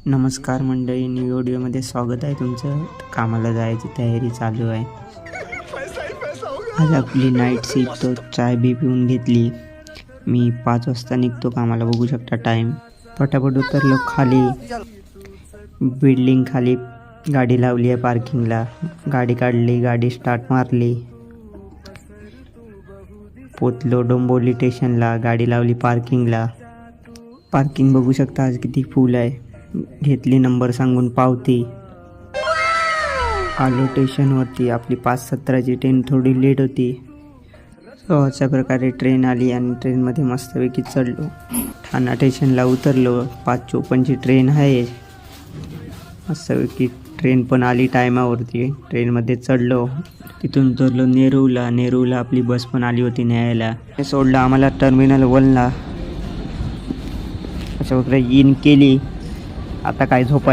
नमस्कार मंडळी, न्यू व्हिडिओमध्ये स्वागत आहे तुमचं. कामाला जायची तयारी चालू आहे. आज आपली नाईट शिफ्ट, तो चाय बी पिऊन घेतली. मी 5 वाजता निघतो कामाला. बघू शकता टाईम. पटापट उतरलो खाली, बिल्डिंग खाली गाडी लावली आहे पार्किंगला. गाडी काढली, गाडी स्टार्ट मारली, पोचलो डोंबिवली स्टेशनला. गाडी लावली पार्किंगला. पार्किंग बघू शकता आज किती फुल आहे. घेतली नंबर सांगून पावती. आलो स्टेशनवरती. आपली 5:17ची ट्रेन थोडी लेट होती. सो अशा प्रकारे ट्रेन आली आणि ट्रेनमध्ये मस्तपैकी चढलो. ठाणा स्टेशनला उतरलो. 5:54ची ट्रेन आहे. मस्तपैकी ट्रेन पण आली टायमावरती. ट्रेनमध्ये चढलो. तिथून उतरलो नेरूळला. नेरूळला आपली बस पण आली होती न्यायला. सोडलं आम्हाला टर्मिनल 1ला. अशा प्रकारे इन केली. आता काय झोपायचं.